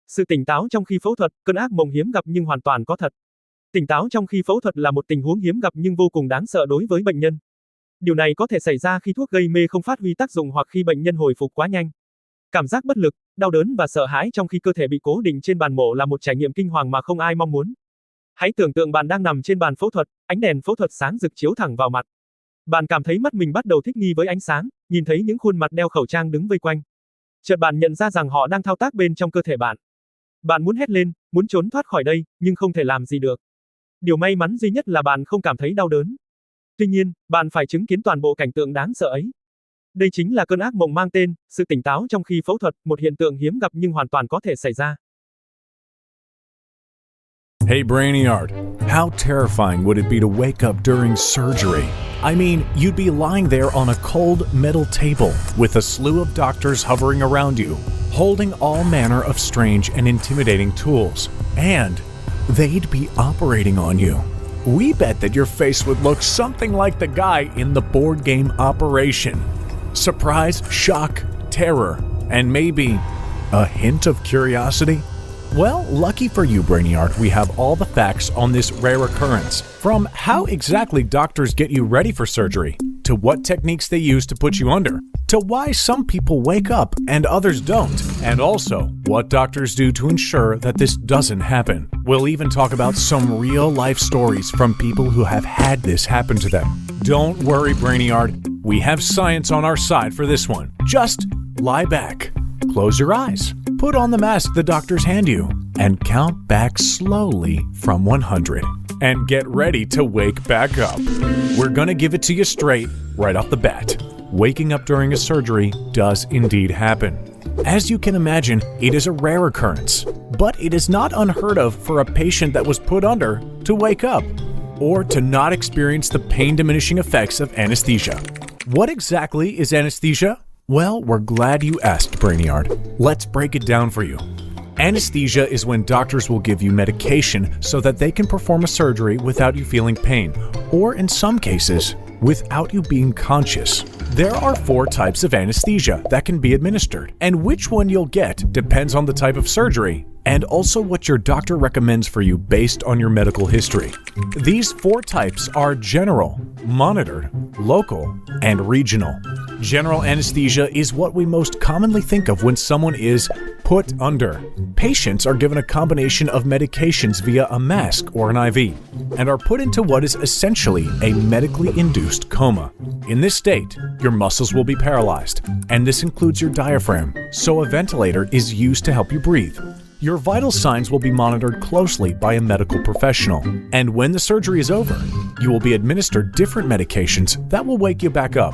Sự tỉnh táo trong khi phẫu thuật, cơn ác mộng hiếm gặp nhưng hoàn toàn có thật. Tỉnh táo trong khi phẫu thuật là một tình huống hiếm gặp nhưng vô cùng đáng sợ đối với bệnh nhân. Điều này có thể xảy ra khi thuốc gây mê không phát huy tác dụng hoặc khi bệnh nhân hồi phục quá nhanh. Cảm giác bất lực, đau đớn và sợ hãi trong khi cơ thể bị cố định trên bàn mổ là một trải nghiệm kinh hoàng mà không ai mong muốn. Hãy tưởng tượng bạn đang nằm trên bàn phẫu thuật, ánh đèn phẫu thuật sáng rực chiếu thẳng vào mặt. Bạn cảm thấy mắt mình bắt đầu thích nghi với ánh sáng, nhìn thấy những khuôn mặt đeo khẩu trang đứng vây quanh. Chợt bạn nhận ra rằng họ đang thao tác bên trong cơ thể bạn. Bạn muốn hét lên, muốn trốn thoát khỏi đây, nhưng không thể làm gì được. Điều may mắn duy nhất là bạn không cảm thấy đau đớn. Tuy nhiên, bạn phải chứng kiến toàn bộ cảnh tượng đáng sợ ấy. Đây chính là cơn ác mộng mang tên, sự tỉnh táo trong khi phẫu thuật, một hiện tượng hiếm gặp nhưng hoàn toàn có thể xảy ra. Hey Brainiard, how terrifying would it be to wake up during surgery? I mean, you'd be lying there on a cold metal table with a slew of doctors hovering around you, holding all manner of strange and intimidating tools, and they'd be operating on you. We bet that your face would look something like the guy in the board game Operation. Surprise, shock, terror, and maybe a hint of curiosity? Well, lucky for you, Brainiard, we have all the facts on this rare occurrence. From how exactly doctors get you ready for surgery, to what techniques they use to put you under, to why some people wake up and others don't, and also what doctors do to ensure that this doesn't happen. We'll even talk about some real-life stories from people who have had this happen to them. Don't worry, Brainiard, we have science on our side for this one. Just lie back, close your eyes, put on the mask the doctors hand you, and count back slowly from 100. And get ready to wake back up. We're gonna give it to you straight, right off the bat. Waking up during a surgery does indeed happen. As you can imagine, it is a rare occurrence, but it is not unheard of for a patient that was put under to wake up, or to not experience the pain-diminishing effects of anesthesia. What exactly is anesthesia? Well, we're glad you asked, Brainiard. Let's break it down for you. Anesthesia is when doctors will give you medication so that they can perform a surgery without you feeling pain, or in some cases, without you being conscious. There are 4 types of anesthesia that can be administered, and which one you'll get depends on the type of surgery, and also what your doctor recommends for you based on your medical history. These 4 types are general, monitored, local, and regional. General anesthesia is what we most commonly think of when someone is put under. Patients are given a combination of medications via a mask or an IV, and are put into what is essentially a medically induced coma. In this state, your muscles will be paralyzed, and this includes your diaphragm, so a ventilator is used to help you breathe. Your vital signs will be monitored closely by a medical professional, and when the surgery is over, you will be administered different medications that will wake you back up.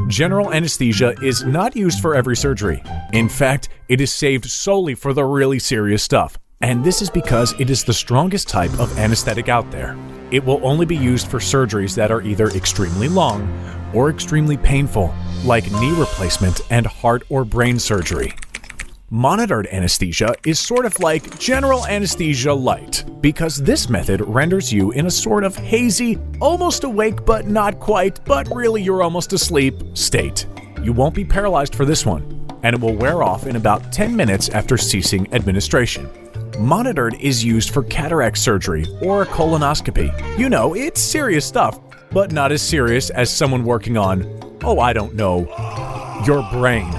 General anesthesia is not used for every surgery. In fact, it is saved solely for the really serious stuff, and this is because it is the strongest type of anesthetic out there. It will only be used for surgeries that are either extremely long or extremely painful, like knee replacement and heart or brain surgery. Monitored anesthesia is sort of like general anesthesia light, because this method renders you in a sort of hazy, almost awake but not quite, but really you're almost asleep state. You won't be paralyzed for this one, and it will wear off in about 10 minutes after ceasing administration. Monitored is used for cataract surgery or a colonoscopy. You know, it's serious stuff, but not as serious as someone working on, oh, I don't know, your brain.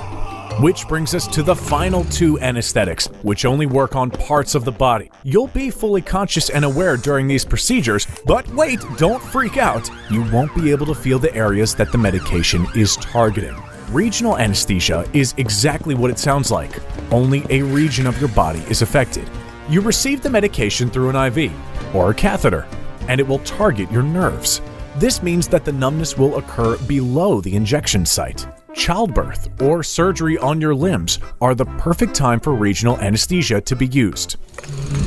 Which brings us to the final 2 anesthetics, which only work on parts of the body. You'll be fully conscious and aware during these procedures, but wait, don't freak out. You won't be able to feel the areas that the medication is targeting. Regional anesthesia is exactly what it sounds like. Only a region of your body is affected. You receive the medication through an IV or a catheter, and it will target your nerves. This means that the numbness will occur below the injection site. Childbirth or surgery on your limbs are the perfect time for regional anesthesia to be used.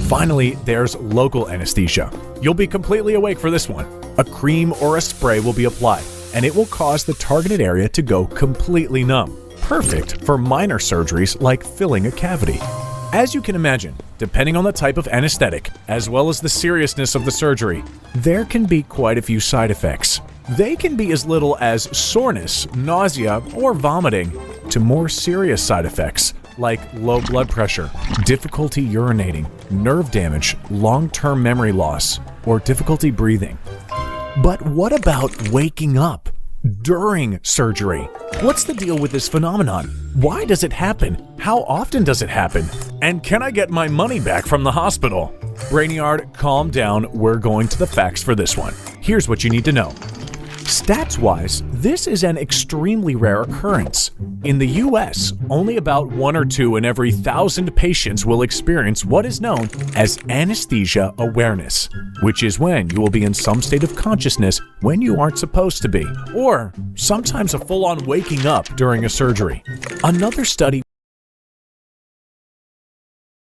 Finally, there's local anesthesia. You'll be completely awake for this one. A cream or a spray will be applied, and it will cause the targeted area to go completely numb. Perfect for minor surgeries like filling a cavity. As you can imagine, depending on the type of anesthetic, as well as the seriousness of the surgery, there can be quite a few side effects. They can be as little as soreness, nausea, or vomiting, to more serious side effects, like low blood pressure, difficulty urinating, nerve damage, long-term memory loss, or difficulty breathing. But what about waking up during surgery? What's the deal with this phenomenon? Why does it happen? How often does it happen? And can I get my money back from the hospital? Brainiard, calm down. We're going to the facts for this one. Here's what you need to know. Stats-wise, this is an extremely rare occurrence. In the US, only about 1 or 2 in every 1,000 patients will experience what is known as anesthesia awareness, which is when you will be in some state of consciousness when you aren't supposed to be, or sometimes a full-on waking up during a surgery. Another study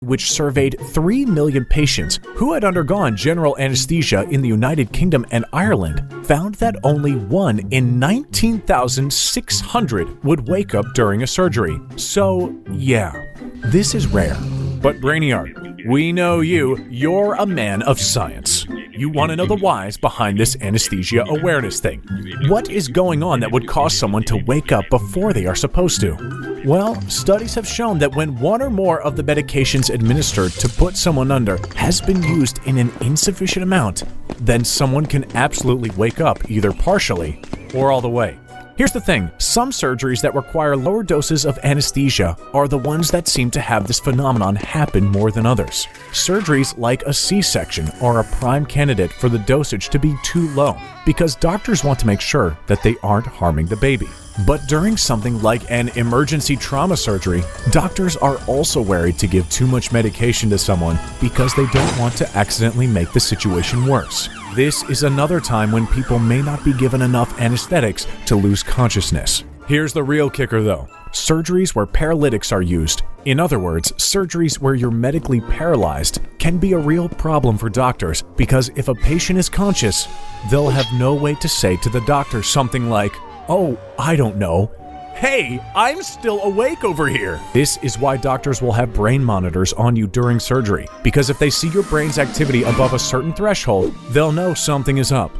which surveyed 3 million patients who had undergone general anesthesia in the United Kingdom and Ireland found that only 1 in 19,600 would wake up during a surgery. So, yeah, this is rare. But Brainiard, we know you're a man of science. You want to know the whys behind this anesthesia awareness thing. What is going on that would cause someone to wake up before they are supposed to? Well, studies have shown that when 1 or more of the medications administered to put someone under has been used in an insufficient amount, then someone can absolutely wake up either partially or all the way. Here's the thing, some surgeries that require lower doses of anesthesia are the ones that seem to have this phenomenon happen more than others. Surgeries like a C-section are a prime candidate for the dosage to be too low because doctors want to make sure that they aren't harming the baby. But during something like an emergency trauma surgery, doctors are also wary to give too much medication to someone because they don't want to accidentally make the situation worse. This is another time when people may not be given enough anesthetics to lose consciousness. Here's the real kicker though. Surgeries where paralytics are used, in other words, surgeries where you're medically paralyzed, can be a real problem for doctors because if a patient is conscious, they'll have no way to say to the doctor something like, "Oh, I don't know. Hey, I'm still awake over here." This is why doctors will have brain monitors on you during surgery, because if they see your brain's activity above a certain threshold, they'll know something is up.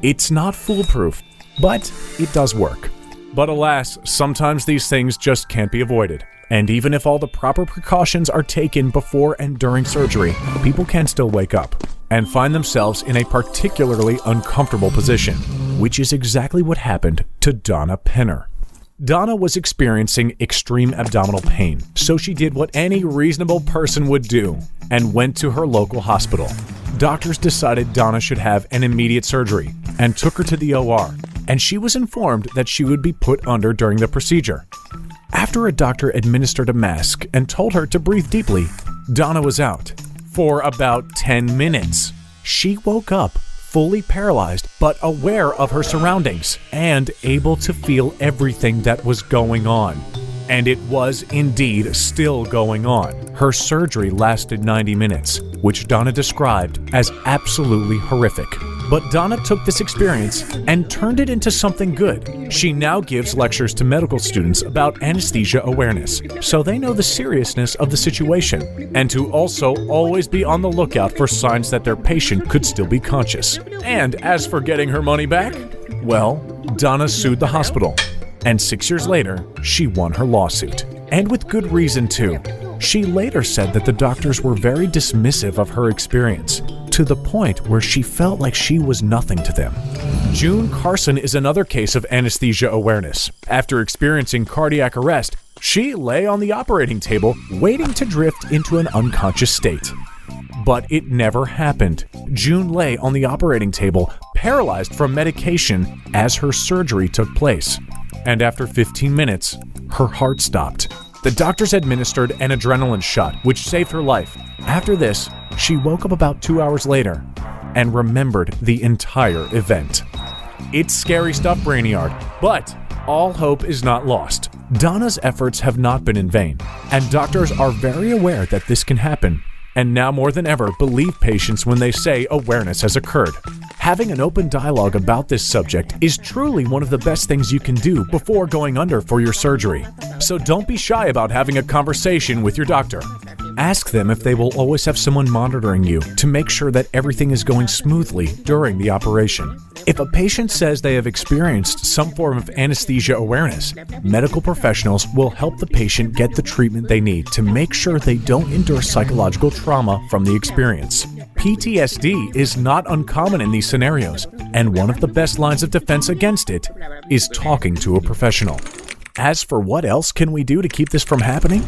It's not foolproof, but it does work. But alas, sometimes these things just can't be avoided. And even if all the proper precautions are taken before and during surgery, people can still wake up and find themselves in a particularly uncomfortable position, which is exactly what happened to Donna Penner. Donna was experiencing extreme abdominal pain, so she did what any reasonable person would do and went to her local hospital. Doctors decided Donna should have an immediate surgery and took her to the OR, and she was informed that she would be put under during the procedure. After a doctor administered a mask and told her to breathe deeply, Donna was out for about 10 minutes. She woke up fully paralyzed but aware of her surroundings and able to feel everything that was going on. And it was indeed still going on. Her surgery lasted 90 minutes, which Donna described as absolutely horrific. But Donna took this experience and turned it into something good. She now gives lectures to medical students about anesthesia awareness, so they know the seriousness of the situation, and to also always be on the lookout for signs that their patient could still be conscious. And as for getting her money back, well, Donna sued the hospital, and 6 years later, she won her lawsuit. And with good reason too. She later said that the doctors were very dismissive of her experience, to the point where she felt like she was nothing to them. June Carson is another case of anesthesia awareness. After experiencing cardiac arrest, she lay on the operating table waiting to drift into an unconscious state. But it never happened. June lay on the operating table, paralyzed from medication, as her surgery took place. And after 15 minutes, her heart stopped. The doctors administered an adrenaline shot, which saved her life. After this, she woke up about 2 hours later and remembered the entire event. It's scary stuff, Brainiard, but all hope is not lost. Donna's efforts have not been in vain, and doctors are very aware that this can happen, and now more than ever believe patients when they say awareness has occurred. Having an open dialogue about this subject is truly one of the best things you can do before going under for your surgery. So don't be shy about having a conversation with your doctor. Ask them if they will always have someone monitoring you to make sure that everything is going smoothly during the operation. If a patient says they have experienced some form of anesthesia awareness, medical professionals will help the patient get the treatment they need to make sure they don't endure psychological trauma from the experience. PTSD is not uncommon in these scenarios, and one of the best lines of defense against it is talking to a professional. As for what else can we do to keep this from happening?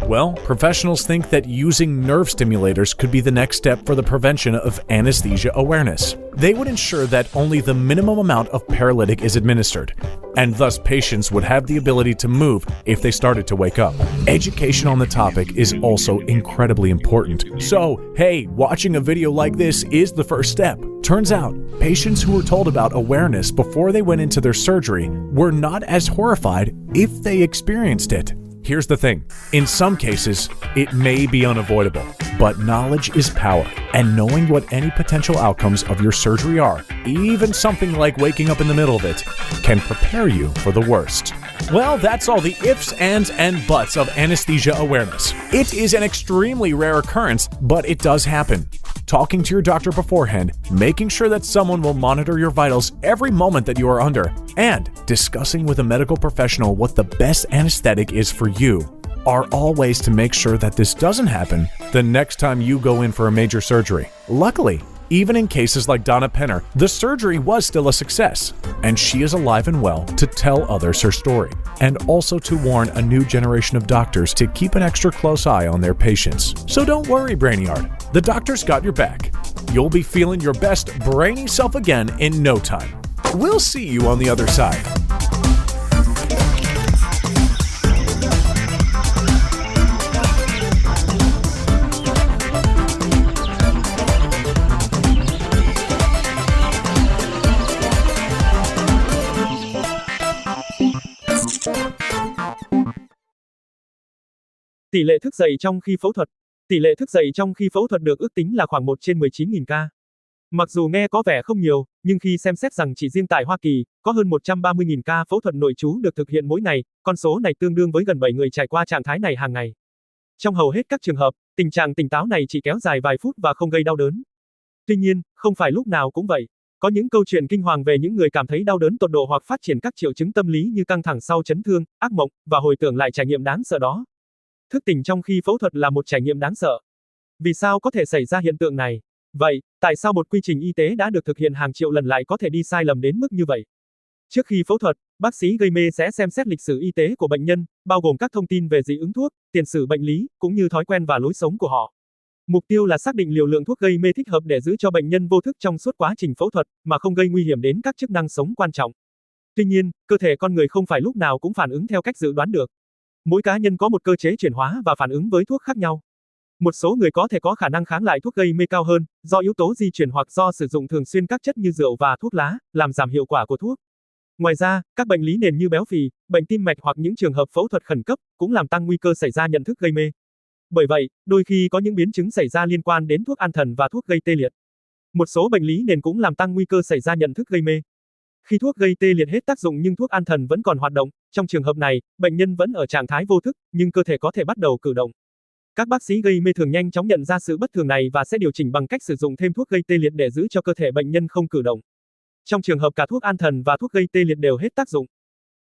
Well, professionals think that using nerve stimulators could be the next step for the prevention of anesthesia awareness. They would ensure that only the minimum amount of paralytic is administered, and thus patients would have the ability to move if they started to wake up. Education on the topic is also incredibly important. So, hey, watching a video like this is the first step. Turns out, patients who were told about awareness before they went into their surgery were not as horrified if they experienced it. Here's the thing, in some cases, it may be unavoidable, but knowledge is power, and knowing what any potential outcomes of your surgery are, even something like waking up in the middle of it, can prepare you for the worst. Well, that's all the ifs, ands, and buts of anesthesia awareness. It is an extremely rare occurrence, but it does happen. Talking to your doctor beforehand, making sure that someone will monitor your vitals every moment that you are under, and discussing with a medical professional what the best anesthetic is for you are all ways to make sure that this doesn't happen the next time you go in for a major surgery. Luckily, even in cases like Donna Penner, the surgery was still a success, and she is alive and well to tell others her story, and also to warn a new generation of doctors to keep an extra close eye on their patients. So don't worry, Brainiard. The doctor's got your back. You'll be feeling your best brainy self again in no time. We'll see you on the other side. Tỷ lệ thức dậy trong khi phẫu thuật. Tỷ lệ thức dậy trong khi phẫu thuật được ước tính là khoảng 1 trên 19.000 ca. Mặc dù nghe có vẻ không nhiều, nhưng khi xem xét rằng chỉ riêng tại Hoa Kỳ, có hơn 130.000 ca phẫu thuật nội trú được thực hiện mỗi ngày, con số này tương đương với gần 7 người trải qua trạng thái này hàng ngày. Trong hầu hết các trường hợp, tình trạng tỉnh táo này chỉ kéo dài vài phút và không gây đau đớn. Tuy nhiên, không phải lúc nào cũng vậy. Có những câu chuyện kinh hoàng về những người cảm thấy đau đớn tột độ hoặc phát triển các triệu chứng tâm lý như căng thẳng sau chấn thương, ác mộng, và hồi tưởng lại trải nghiệm đáng sợ đó. Thức tỉnh trong khi phẫu thuật là một trải nghiệm đáng sợ. Vì sao có thể xảy ra hiện tượng này? Vậy, tại sao một quy trình y tế đã được thực hiện hàng triệu lần lại có thể đi sai lầm đến mức như vậy? Trước khi phẫu thuật, bác sĩ gây mê sẽ xem xét lịch sử y tế của bệnh nhân, bao gồm các thông tin về dị ứng thuốc, tiền sử bệnh lý, cũng như thói quen và lối sống của họ. Mục tiêu là xác định liều lượng thuốc gây mê thích hợp để giữ cho bệnh nhân vô thức trong suốt quá trình phẫu thuật, mà không gây nguy hiểm đến các chức năng sống quan trọng. Tuy nhiên, cơ thể con người không phải lúc nào cũng phản ứng theo cách dự đoán được. Mỗi cá nhân có một cơ chế chuyển hóa và phản ứng với thuốc khác nhau. Một số người có thể có khả năng kháng lại thuốc gây mê cao hơn, do yếu tố di truyền hoặc do sử dụng thường xuyên các chất như rượu và thuốc lá, làm giảm hiệu quả của thuốc. Ngoài ra, các bệnh lý nền như béo phì, bệnh tim mạch hoặc những trường hợp phẫu thuật khẩn cấp, cũng làm tăng nguy cơ xảy ra nhận thức gây mê. Bởi vậy, đôi khi có những biến chứng xảy ra liên quan đến thuốc an thần và thuốc gây tê liệt. Một số bệnh lý nền cũng làm tăng nguy cơ xảy ra nhận thức gây mê. Khi thuốc gây tê liệt hết tác dụng nhưng thuốc an thần vẫn còn hoạt động, trong trường hợp này, bệnh nhân vẫn ở trạng thái vô thức, nhưng cơ thể có thể bắt đầu cử động. Các bác sĩ gây mê thường nhanh chóng nhận ra sự bất thường này và sẽ điều chỉnh bằng cách sử dụng thêm thuốc gây tê liệt để giữ cho cơ thể bệnh nhân không cử động. Trong trường hợp cả thuốc an thần và thuốc gây tê liệt đều hết tác dụng.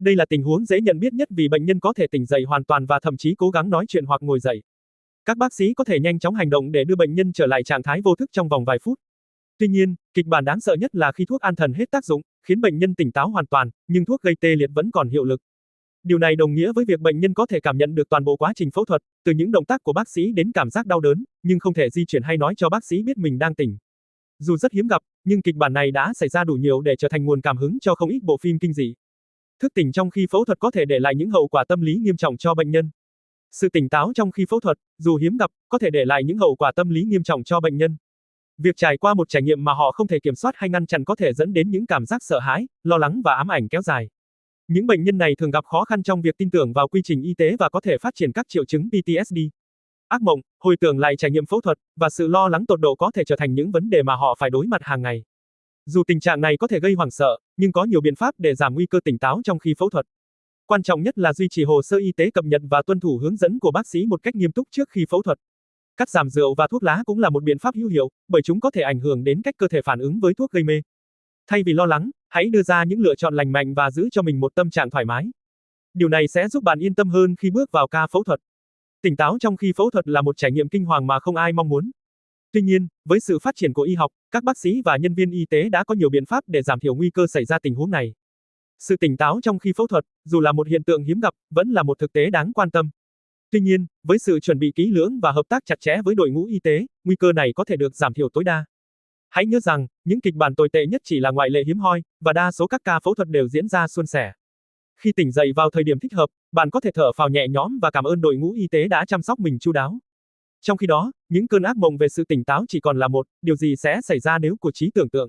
Đây là tình huống dễ nhận biết nhất vì bệnh nhân có thể tỉnh dậy hoàn toàn và thậm chí cố gắng nói chuyện hoặc ngồi dậy. Các bác sĩ có thể nhanh chóng hành động để đưa bệnh nhân trở lại trạng thái vô thức trong vòng vài phút. Tuy nhiên, kịch bản đáng sợ nhất là khi thuốc an thần hết tác dụng, khiến bệnh nhân tỉnh táo hoàn toàn, nhưng thuốc gây tê liệt vẫn còn hiệu lực. Điều này đồng nghĩa với việc bệnh nhân có thể cảm nhận được toàn bộ quá trình phẫu thuật, từ những động tác của bác sĩ đến cảm giác đau đớn, nhưng không thể di chuyển hay nói cho bác sĩ biết mình đang tỉnh. Dù rất hiếm gặp, nhưng kịch bản này đã xảy ra đủ nhiều để trở thành nguồn cảm hứng cho không ít bộ phim kinh dị. Thức tỉnh trong khi phẫu thuật có thể để lại những hậu quả tâm lý nghiêm trọng cho bệnh nhân. Sự tỉnh táo trong khi phẫu thuật, dù hiếm gặp, có thể để lại những hậu quả tâm lý nghiêm trọng cho bệnh nhân. Việc trải qua một trải nghiệm mà họ không thể kiểm soát hay ngăn chặn có thể dẫn đến những cảm giác sợ hãi, lo lắng và ám ảnh kéo dài. Những bệnh nhân này thường gặp khó khăn trong việc tin tưởng vào quy trình y tế và có thể phát triển các triệu chứng PTSD. Ác mộng, hồi tưởng lại trải nghiệm phẫu thuật, và sự lo lắng tột độ có thể trở thành những vấn đề mà họ phải đối mặt hàng ngày. Dù tình trạng này có thể gây hoảng sợ, nhưng có nhiều biện pháp để giảm nguy cơ tỉnh táo trong khi phẫu thuật. Quan trọng nhất là duy trì hồ sơ y tế cập nhật và tuân thủ hướng dẫn của bác sĩ một cách nghiêm túc trước khi phẫu thuật. Cắt giảm rượu và thuốc lá cũng là một biện pháp hữu hiệu, bởi chúng có thể ảnh hưởng đến cách cơ thể phản ứng với thuốc gây mê. Thay vì lo lắng, hãy đưa ra những lựa chọn lành mạnh và giữ cho mình một tâm trạng thoải mái. Điều này sẽ giúp bạn yên tâm hơn khi bước vào ca phẫu thuật. Tỉnh táo trong khi phẫu thuật là một trải nghiệm kinh hoàng mà không ai mong muốn. Tuy nhiên, với sự phát triển của y học, các bác sĩ và nhân viên y tế đã có nhiều biện pháp để giảm thiểu nguy cơ xảy ra tình huống này. Sự tỉnh táo trong khi phẫu thuật, dù là một hiện tượng hiếm gặp, vẫn là một thực tế đáng quan tâm. Tuy nhiên, với sự chuẩn bị kỹ lưỡng và hợp tác chặt chẽ với đội ngũ y tế, nguy cơ này có thể được giảm thiểu tối đa. Hãy nhớ rằng, những kịch bản tồi tệ nhất chỉ là ngoại lệ hiếm hoi, và đa số các ca phẫu thuật đều diễn ra suôn sẻ. Khi tỉnh dậy vào thời điểm thích hợp, bạn có thể thở phào nhẹ nhõm và cảm ơn đội ngũ y tế đã chăm sóc mình chu đáo. Trong khi đó, những cơn ác mộng về sự tỉnh táo chỉ còn là điều gì sẽ xảy ra nếu của trí tưởng tượng.